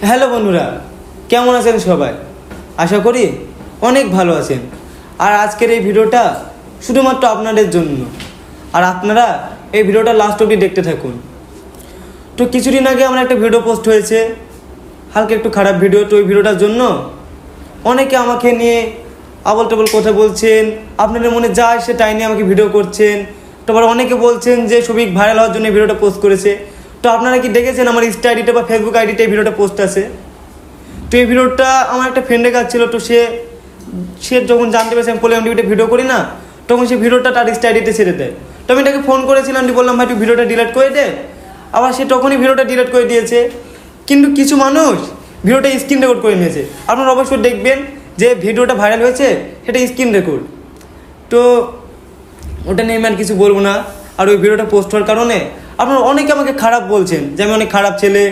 Hello বন্ধুরা, কেমন আছেন সবাই? আশা করি অনেক ভালো আছেন। আর আজকের এই ভিডিওটা শুধুমাত্র আপনাদের জন্য, আর আপনারা এই ভিডিওটা লাস্ট অবধি দেখতে থাকুন। তো কিছুদিন আগে আমার একটা ভিডিও পোস্ট হয়েছে, হালকা একটু খারাপ ভিডিও। তো ওই ভিডিওটার জন্য অনেকে আমাকে নিয়ে আবল তাবল কথা বলছেন, আপনাদের মনে যা আসে তাই নিয়ে আমাকে ভিডিও করছেন। তারপর অনেকে বলছেন যে সবিক ভাইরাল হওয়ার জন্য ভিডিওটা পোস্ট করেছে। তো আপনারা কি দেখেছেন আমার ইনস্টা আইডিতে বা ফেসবুক আইডিতে এই ভিডিওটা পোস্ট আছে? তো এই ভিডিওটা আমার একটা ফ্রেন্ডের কাছে ছিল। তো সে যখন জানতে পেরেছে আমি পলিগ্রাম টিভিতে ভিডিও করি না, তখন সে ভিডিওটা তার ইনস্টা আইডিতে ছেড়ে দেয়। তো আমি তাকে ফোন করেছিলাম, বললাম ভাই তুই ভিডিওটা ডিলিট করে দে। আবার সে তখনই ভিডিওটা ডিলিট করে দিয়েছে। কিন্তু কিছু মানুষ ভিডিওটা স্ক্রিন রেকর্ড করে নিয়েছে। আপনারা অবশ্যই দেখবেন যে ভিডিওটা ভাইরাল হয়েছে সেটা স্ক্রিন রেকর্ড। তো ওটা নিয়ে আমি আর কিছু বলবো না। আর ওই ভিডিওটা পোস্ট হওয়ার কারণে আপনারা অনেকে আমাকে খারাপ বলছেন যে আমি অনেক খারাপ ছেলে,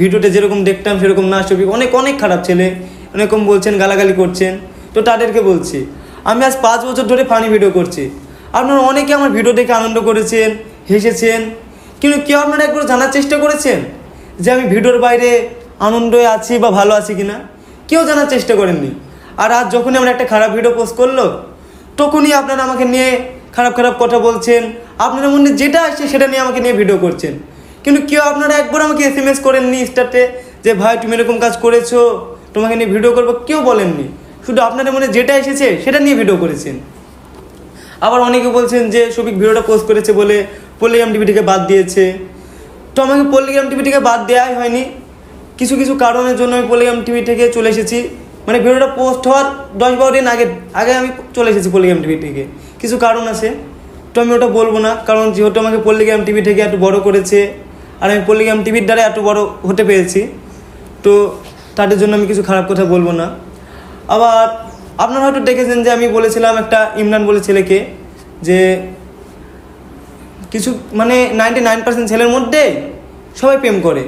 ভিডিওতে যেরকম দেখতাম সেরকম না, ছবি অনেক অনেক খারাপ ছেলে এরকম বলছেন, গালাগালি করছেন। তো তাদেরকে বলছি আমি আজ 5 বছর ধরে ফানি ভিডিও করছি। আপনারা অনেকে আমার ভিডিও দেখে আনন্দ করেছেন, হেসেছেন, কিন্তু কেউ আপনারা একবার জানার চেষ্টা করেছেন যে আমি ভিডিওর বাইরে আনন্দে আছি বা ভালো আছি কিনা? কেউ জানার চেষ্টা করেননি। আর আজ যখনই আমরা একটা খারাপ ভিডিও পোস্ট করলো, তখনই আপনারা আমাকে নিয়ে খারাপ খারাপ কথা বলছেন। আপনাদের মধ্যে যেটা আসছে সেটা নিয়ে আমাকে নিয়ে ভিডিও করছেন। কিন্তু কেউ আপনারা একবার আমাকে SMS করেননি ইনস্টাতে যে ভাই তুমি এরকম কাজ করেছো, তোমাকে নিয়ে ভিডিও করবো, কেউ বলেননি। শুধু আপনাদের মনে যেটা এসেছে সেটা নিয়ে ভিডিও করেছেন। আবার অনেকে বলছেন যে সবিক ভিডিওটা পোস্ট করেছে বলে পলিগ্রাম টিভি থেকে বাদ দিয়েছে। তো আমাকে পলিগ্রাম টিভি থেকে বাদ দেওয়াই হয়নি। কিছু কিছু কারণের জন্য আমি পলিগ্রাম টিভি থেকে চলে এসেছি। মানে ভিডিওটা পোস্ট হওয়ার 10-12 দিন আগে আমি চলে এসেছি পলিগ্রাম টিভি থেকে। কিছু কারণ আছে, তো আমি ওটা বলবো না। কারণ যেহেতু আমাকে পলিগ্রাম টিভি থেকে এত বড় করেছে, আর আমি পলিগ্রাম টিভির দ্বারা এত বড় হতে পেরেছি, তো তাদের জন্য আমি কিছু খারাপ কথা বলবো না। আবার আপনারা হয়তো দেখেছেন যে আমি বলেছিলাম একটা ইমরান বলে ছেলেকে যে কিছু মানে 99% ছেলের মধ্যে সবাই প্রেম করে।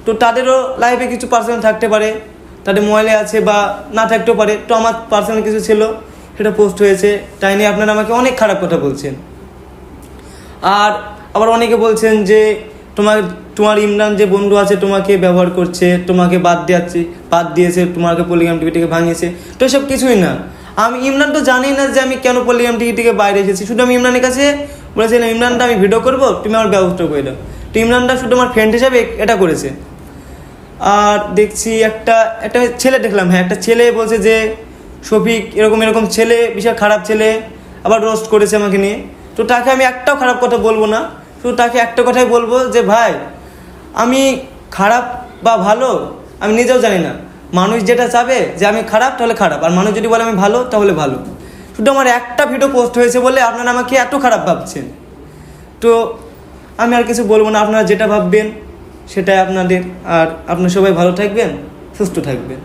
তো তাদেরও লাইফে কিছু পার্সোনাল থাকতে পারে, তাদের মোবাইলে আছে বা না থাকতেও পারে। তো আমার পার্সোনাল কিছু ছিল, সেটা পোস্ট হয়েছে, তাই নিয়ে আপনারা আমাকে অনেক খারাপ কথা বলছেন। আর আবার অনেকে বলছেন যে তোমার ইমরান যে বন্ধু আছে তোমাকে ব্যবহার করছে, তোমাকে বাদ দিয়েছে, তোমাকে পলিগ্রাম টিভি থেকে ভাঙিয়েছে। তো এসব কিছুই না। আমি ইমরান তো জানি না যে আমি কেন পলিগ্রাম টিভি থেকে বাইরে এসেছি। শুধু আমি ইমরানের কাছে বলেছিলাম ইমরানটা আমি ভিডিও করবো, তুমি আমার ব্যবস্থা করে দাও। তো ইমরানটা শুধু আমার ফ্রেন্ড হিসাবে এটা করেছে। আর দেখছি একটা ছেলে দেখলাম, একটা ছেলে বলছে যে শফিক এরকম ছেলে, বিশাল খারাপ ছেলে, আবার রোস্ট করেছে আমাকে নিয়ে। তো তাকে আমি একটাও খারাপ কথা বলবো না। শুধু তাকে একটা কথাই বলবো যে ভাই আমি খারাপ বা ভালো আমি নিজেও জানি না। মানুষ যেটা চাবে যে আমি খারাপ তাহলে খারাপ, আর মানুষ যদি বলে আমি ভালো তাহলে ভালো। শুধু আমার একটা ভিডিও পোস্ট হয়েছে বলে আপনারা আমাকে এত খারাপ ভাবছেন। তো আমি আর কিছু বলবো না, আপনারা যেটা ভাববেন সেটাই আপনাদের। আর আপনারা সবাই ভালো থাকবেন, সুস্থ থাকবেন।